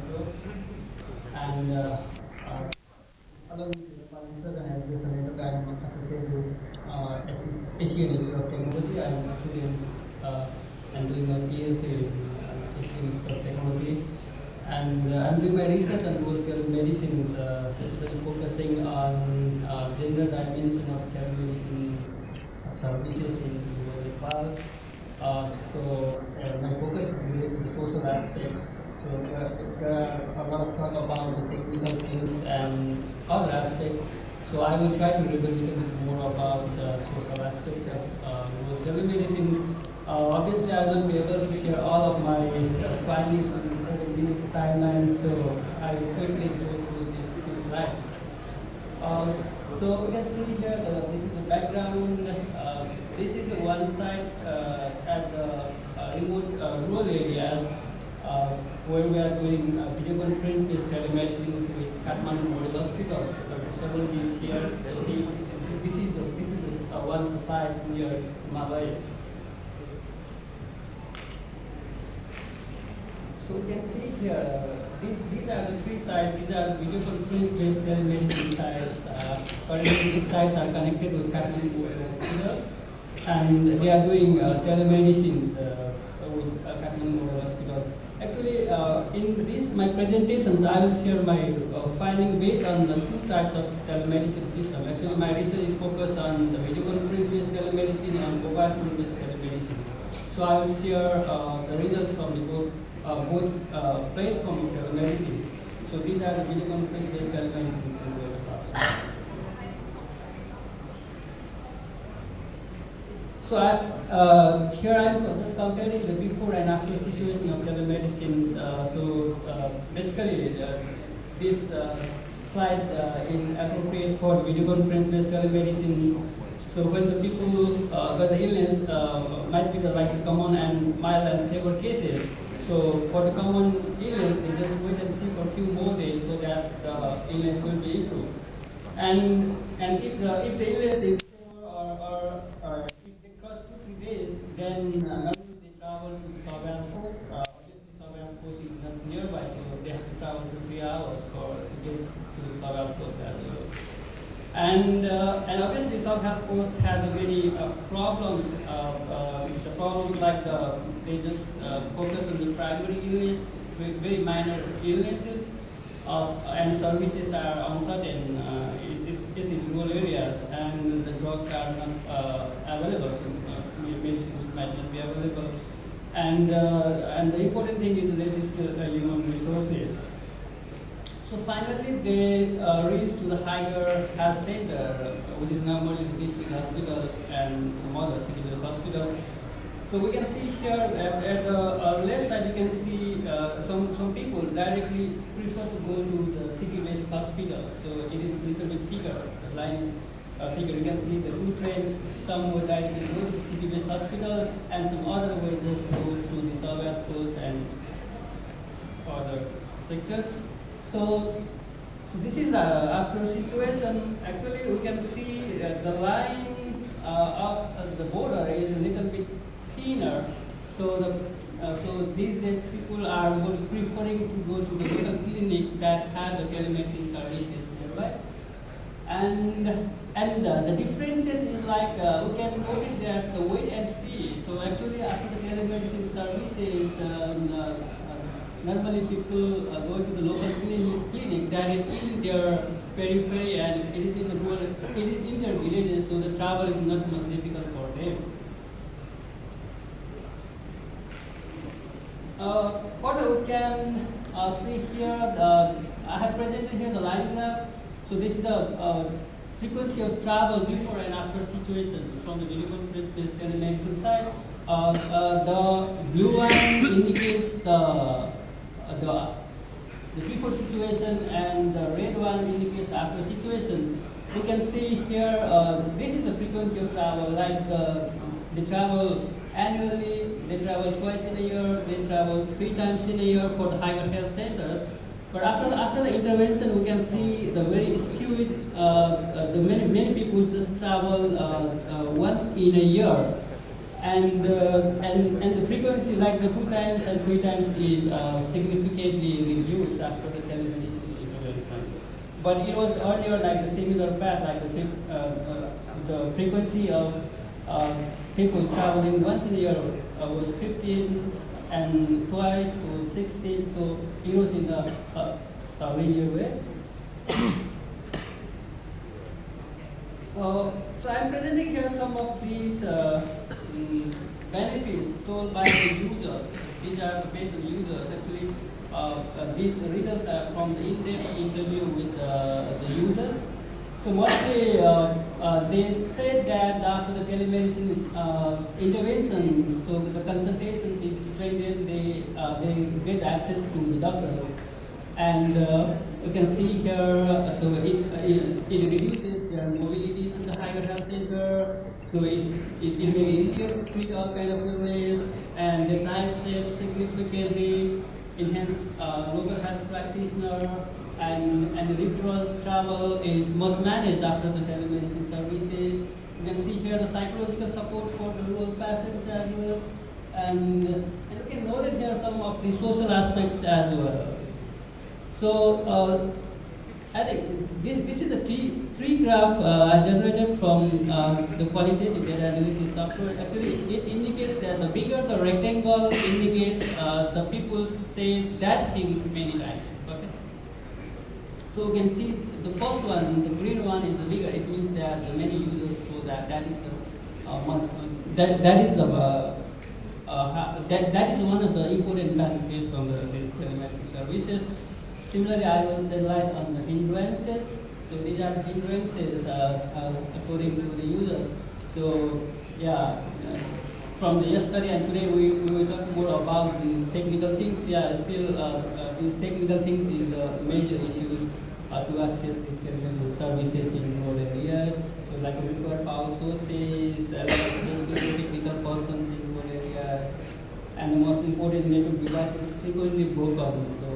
And along with the Nepal and as a later I am associated with Asian Institute of Technology. I am a student and doing my PhD in Asian Institute of Technology. And I'm doing my research on both telemedicine, especially focusing on gender dimension of telemedicine services in Nepal. My focus is related to the social aspects. So there are a lot of talk about the technical things and other aspects. So I will try to reveal a little bit more about the social aspects of telemedicine. Obviously, I will be able to share all of my findings within 7 minutes timeline. So I will quickly go through these two slides. So we can see here, this is the background. This is the one side at the remote rural area where we are doing video conference-based telemedicine with Kathmandu Model Hospital. So Sabolji is here. So this is the one size near Himalaya. So we can see here, these are the three sites. These are video conference-based telemedicine sites. Currently, these sites are connected with Kathmandu hospitals, and they are doing telemedicine with Kathmandu hospitals. Actually, in this my presentations, I will share my finding based on the two types of telemedicine system. Actually, my research is focused on the video conference-based telemedicine and mobile phone-based telemedicine. So I will share the results from the both platform telemedicine. So these are the video conference-based telemedicine. So here I'm just comparing the before and after situation of telemedicine. Basically, this slide is appropriate for the video conference-based telemedicine. So when the people got the illness, might be like the common and mild and severe cases. So for the common illness, they just wait and see for a few more days so that the illness will be improved. And if the illness is severe or if they cross 2-3 days, then normally they travel to the surveillance post. Obviously, surveillance post is not nearby, so they have to travel to 3 hours to get to the surveillance post as well. And obviously, surveillance post has many problems. The problems like they just focus on the primary illness, very minor illnesses, and services are uncertain. It's in rural areas, and the drugs are not available. So medicines might not be available, and the important thing is less skilled human resources. So finally, they reached to the higher health center, which is normally the district hospitals and some other city-based hospitals. So we can see here at the left side, you can see some people directly prefer to go to the city-based hospital. So it is a little bit thicker, the line figure. You can see the two trains. Some will directly go to the city-based hospital, and some other will just go to the surveillance post and other sectors. So this is after situation. Actually, we can see the line of the border is a little bit thinner. So these days people are more preferring to go to the local clinic that have the telemedicine services nearby. And the differences is like we can notice that the wait and see. So actually, after the telemedicine services. Normally people go to the local clinic that is in their periphery, and it is in the rural, it is inter-villages, so the travel is not much difficult for them. Further, we can see here, I have presented here the line graph. So this is the frequency of travel before and after situation from the video conference-based telemedicine side. The blue line indicates the before situation, and the red one indicates after situation. You can see here, this is the frequency of travel, like they travel annually, they travel twice in a year, they travel 3 times in a year for the higher health center. But after the intervention, we can see the very skewed, many people just travel once in a year. and the frequency, like the 2 times and 3 times, is significantly reduced after the telemedicine intervention. But it was earlier like the similar path, like the frequency of people traveling once in a year was 15, and twice was 16. So it was in a linear way. So I'm presenting here some of these benefits told by the users. These are the patient users. Actually, these results are from the in-depth interview with the users. So mostly they said that after the telemedicine intervention, so the consultations is strengthened, they get access to the doctors. And you can see here, so it reduces their mobility to the higher health center, so it makes it easier to treat all kind of illness, and the time saves significantly, enhance local health practitioner, and the referral travel is much managed after the telemedicine services. You can see here the psychological support for the rural patients as well, and you can note here some of the social aspects as well. So I think this is a tree graph I generated from the qualitative data analysis software. Actually, it indicates that the bigger the rectangle indicates the people say that things many times. Okay. So you can see the first one, the green one, is the bigger. It means that the many users, so that is one of the important benefits from these telemedicine services. Similarly, I will shed light on the hindrances. So these are hindrances according to the users. So yeah, from the yesterday and today we will talk more about these technical things. Yeah, still these technical things is major issues to access the telemedicine services in rural areas. So like we require power sources, technical persons in rural areas, and the most important network device is frequently broken. So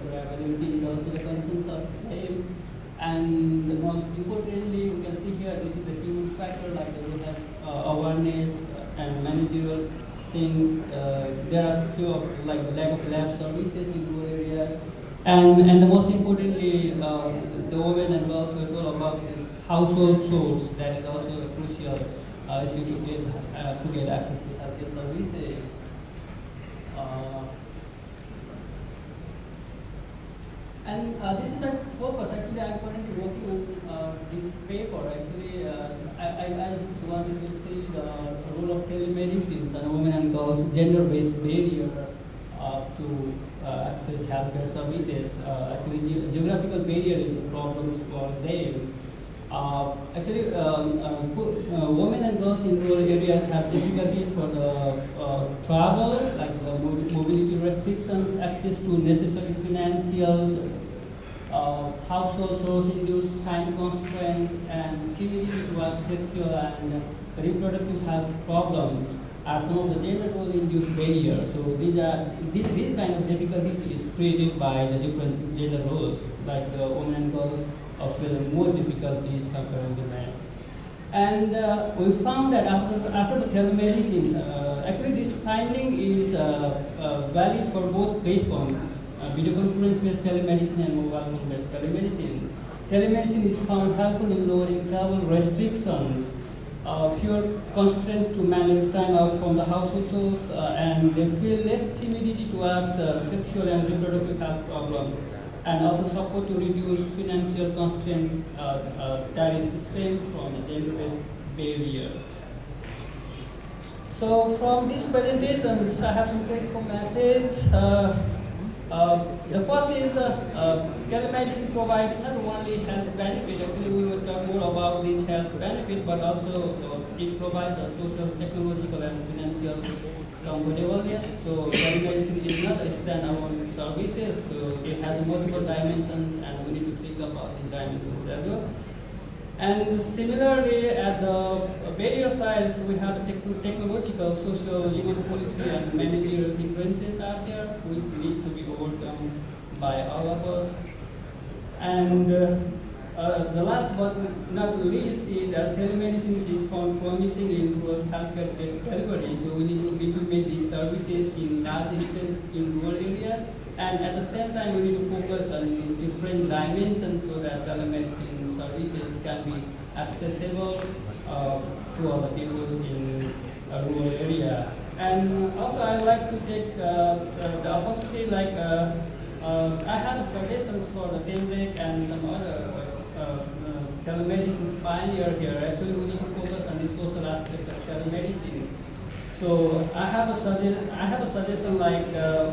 the availability is also the concerns of them. And the most importantly, you can see here, this is the human factor, like we have awareness and managerial things. There are few of like the lack of lab services in rural areas. And the most importantly, the women and girls were told about household chores. That is also a crucial issue to get access to healthcare services. And this is my focus. Actually, I'm currently working on this paper. Actually, I just wanted to see the role of telemedicine on women and girls' gender-based barrier to access healthcare services. Actually, geographical barrier is a problem for them. Actually, women and girls in rural areas have difficulties for the travel, like the mobility restrictions, access to necessary financials, household source-induced time constraints, and timidity towards sexual and reproductive health problems are some of the gender role-induced barriers. So these kind of difficulty is created by the different gender roles, like the women and girls feel more difficulties compared to men. And we found that after the telemedicine, actually this finding is valid for both platforms, video conference-based telemedicine and mobile phone-based telemedicine. Telemedicine is found helpful in lowering travel restrictions, fewer constraints to manage time out from the household source, and they feel less timidity towards sexual and reproductive health problems, and also support to reduce financial constraints that is stem from the gender-based barriers. So from these presentations, I have some take-home message. The first is telemedicine provides not only health benefit. Actually, we will talk more about this health benefit, but also it provides a social, technological, and financial comfortableness. So telemedicine is not a standalone services. So it has multiple dimensions, and we need to think about these dimensions as well. And similarly, at the barrier sides, we have technological, social, human policy, and managerial hindrances out there, which need to be overcome by all of us. And The last but not least is as telemedicine is found promising in rural healthcare delivery, so we need to implement these services in large extent in rural areas, and at the same time we need to focus on these different dimensions so that telemedicine services can be accessible to all the people in a rural area. And also I would like to take the opportunity, like I have suggestions for the TEMREC and some other telemedicine pioneer here. Actually, we need to focus on the social aspects of telemedicine. So I have a suggestion, like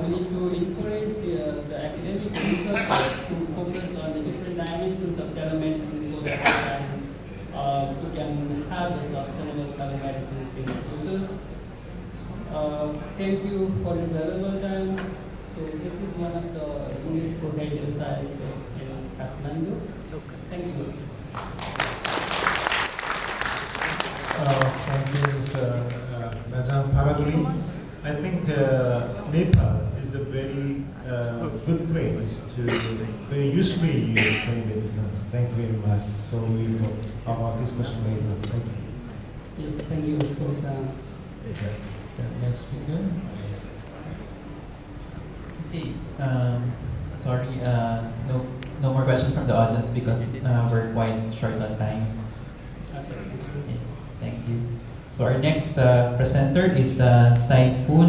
we need to encourage the academic researchers to focus on the different dimensions of telemedicine so that we can have the sustainable telemedicine in the future. Thank you for your valuable time. So this is one of the English provided sites in Kathmandu. Thank you. Thank you, Mr. Rajan Parajuli. I think Nepal is a very good place to very usefully use telemedicine. Thank you very much. So we will talk about this question later. Thank you. Yes, thank you, Dr. Okay. Next speaker. Okay. Sorry, no more questions from the audience because we're quite short on time. Okay. Okay, thank you. So our next presenter is Saiful